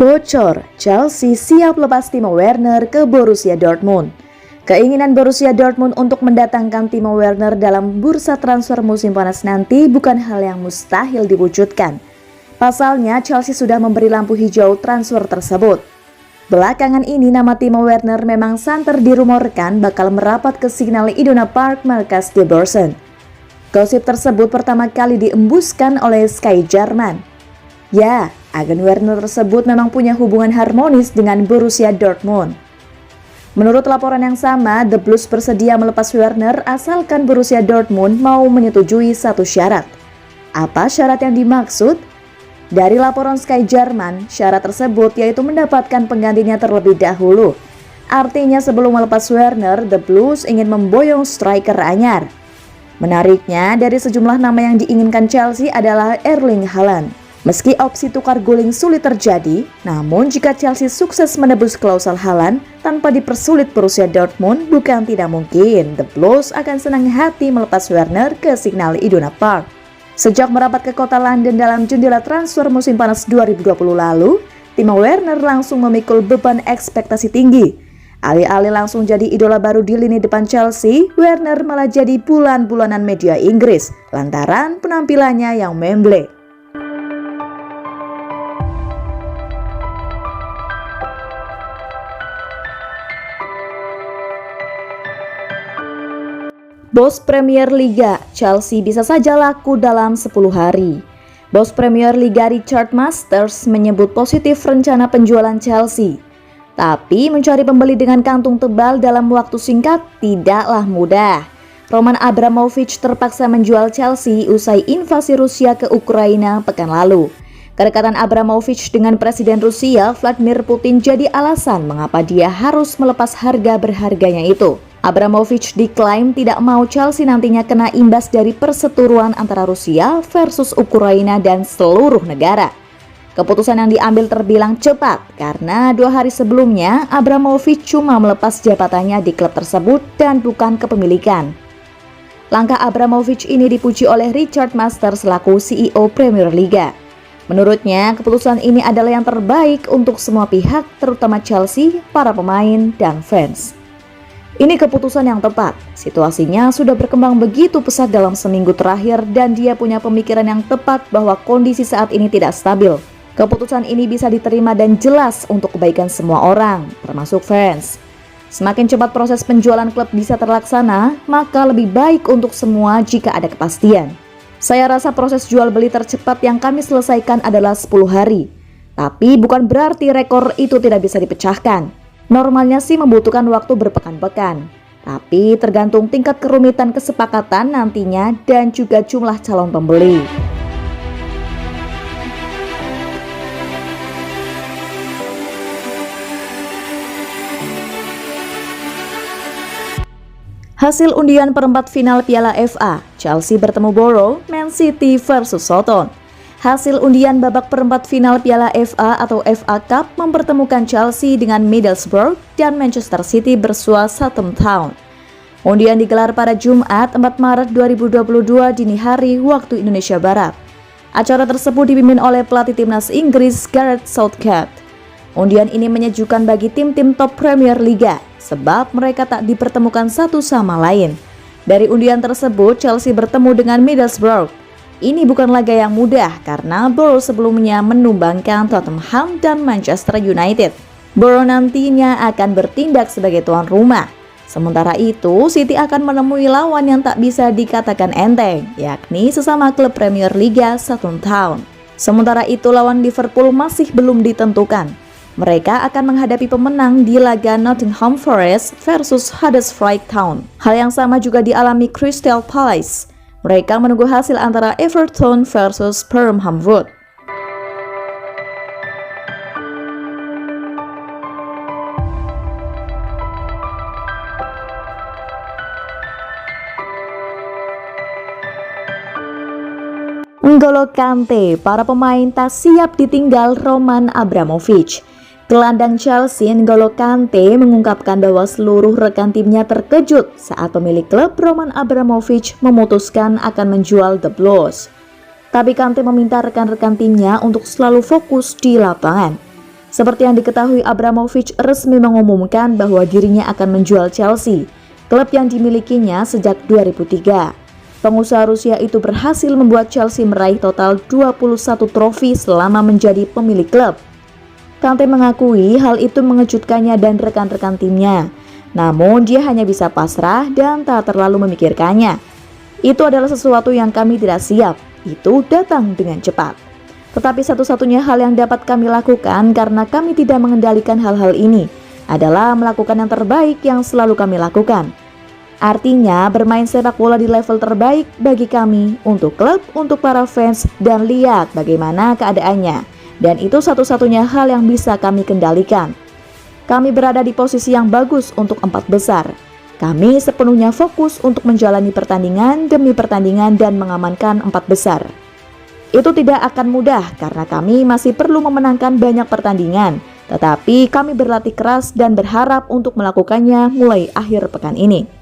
Bocor, Chelsea siap lepas Timo Werner ke Borussia Dortmund. Keinginan Borussia Dortmund untuk mendatangkan Timo Werner dalam bursa transfer musim panas nanti bukan hal yang mustahil diwujudkan. Pasalnya, Chelsea sudah memberi lampu hijau transfer tersebut. Belakangan ini nama Timo Werner memang santer dirumorkan bakal merapat ke Signal Iduna Park markas Die Borussia. Gosip tersebut pertama kali diembuskan oleh Sky Jerman. Ya, agen Werner tersebut memang punya hubungan harmonis dengan Borussia Dortmund. Menurut laporan yang sama, The Blues bersedia melepas Werner asalkan Borussia Dortmund mau menyetujui satu syarat. Apa syarat yang dimaksud? Dari laporan Sky Jerman, syarat tersebut yaitu mendapatkan penggantinya terlebih dahulu. Artinya sebelum melepas Werner, The Blues ingin memboyong striker anyar. Menariknya, dari sejumlah nama yang diinginkan Chelsea adalah Erling Haaland. Meski opsi tukar guling sulit terjadi, namun jika Chelsea sukses menebus klausel Haaland tanpa dipersulit Borussia Dortmund, bukan tidak mungkin The Blues akan senang hati melepas Werner ke Signal Iduna Park. Sejak merapat ke kota London dalam jendela transfer musim panas 2020 lalu, Timo Werner langsung memikul beban ekspektasi tinggi. Alih-alih langsung jadi idola baru di lini depan Chelsea, Werner malah jadi bulan-bulanan media Inggris lantaran penampilannya yang memble. Bos Premier Liga, Chelsea bisa saja laku dalam 10 hari. Bos Premier Liga Richard Masters menyebut positif rencana penjualan Chelsea. Tapi mencari pembeli dengan kantung tebal dalam waktu singkat tidaklah mudah. Roman Abramovich terpaksa menjual Chelsea usai invasi Rusia ke Ukraina pekan lalu. Kedekatan Abramovich dengan Presiden Rusia Vladimir Putin jadi alasan mengapa dia harus melepas harga berharganya itu. Abramovich diklaim tidak mau Chelsea nantinya kena imbas dari perseteruan antara Rusia versus Ukraina dan seluruh negara. Keputusan yang diambil terbilang cepat karena 2 hari sebelumnya Abramovich cuma melepas jabatannya di klub tersebut dan bukan kepemilikan. Langkah Abramovich ini dipuji oleh Richard Masters selaku CEO Premier Liga. Menurutnya, keputusan ini adalah yang terbaik untuk semua pihak, terutama Chelsea, para pemain, dan fans. Ini keputusan yang tepat. Situasinya sudah berkembang begitu pesat dalam seminggu terakhir dan dia punya pemikiran yang tepat bahwa kondisi saat ini tidak stabil. Keputusan ini bisa diterima dan jelas untuk kebaikan semua orang, termasuk fans. Semakin cepat proses penjualan klub bisa terlaksana, maka lebih baik untuk semua jika ada kepastian. Saya rasa proses jual beli tercepat yang kami selesaikan adalah 10 hari. Tapi bukan berarti rekor itu tidak bisa dipecahkan. Normalnya sih membutuhkan waktu berpekan-pekan, tapi tergantung tingkat kerumitan kesepakatan nantinya dan juga jumlah calon pembeli. Hasil undian perempat final Piala FA, Chelsea bertemu Borough, Man City versus Southampton. Hasil undian babak perempat final Piala FA atau FA Cup mempertemukan Chelsea dengan Middlesbrough dan Manchester City bersua Southampton. Undian digelar pada Jumat 4 Maret 2022 dini hari waktu Indonesia Barat. Acara tersebut dipimpin oleh pelatih timnas Inggris Gareth Southgate. Undian ini menyejukkan bagi tim-tim top Premier Liga sebab mereka tak dipertemukan satu sama lain. Dari undian tersebut, Chelsea bertemu dengan Middlesbrough. Ini bukan laga yang mudah karena Borough sebelumnya menumbangkan Tottenham dan Manchester United. Borough nantinya akan bertindak sebagai tuan rumah. Sementara itu, City akan menemui lawan yang tak bisa dikatakan enteng, yakni sesama klub Premier Liga Southampton. Sementara itu, lawan Liverpool masih belum ditentukan. Mereka akan menghadapi pemenang di laga Nottingham Forest versus Huddersfield Town. Hal yang sama juga dialami Crystal Palace. Mereka menunggu hasil antara Everton versus Birmingham Wood. N'Golo Kante, para pemain tak siap ditinggal Roman Abramovich. Gelandang Chelsea N'Golo Kante mengungkapkan bahwa seluruh rekan timnya terkejut saat pemilik klub Roman Abramovich memutuskan akan menjual The Blues. Tapi Kante meminta rekan-rekan timnya untuk selalu fokus di lapangan. Seperti yang diketahui, Abramovich resmi mengumumkan bahwa dirinya akan menjual Chelsea, klub yang dimilikinya sejak 2003. Pengusaha Rusia itu berhasil membuat Chelsea meraih total 21 trofi selama menjadi pemilik klub. Kante mengakui hal itu mengejutkannya dan rekan-rekan timnya. Namun dia hanya bisa pasrah dan tak terlalu memikirkannya. Itu adalah sesuatu yang kami tidak siap. Itu datang dengan cepat. Tetapi satu-satunya hal yang dapat kami lakukan karena kami tidak mengendalikan hal-hal ini adalah melakukan yang terbaik yang selalu kami lakukan. Artinya bermain sepak bola di level terbaik bagi kami, untuk klub, untuk para fans, dan lihat bagaimana keadaannya. Dan itu satu-satunya hal yang bisa kami kendalikan. Kami berada di posisi yang bagus untuk 4 besar. Kami sepenuhnya fokus untuk menjalani pertandingan demi pertandingan dan mengamankan 4 besar. Itu tidak akan mudah karena kami masih perlu memenangkan banyak pertandingan, tetapi kami berlatih keras dan berharap untuk melakukannya mulai akhir pekan ini.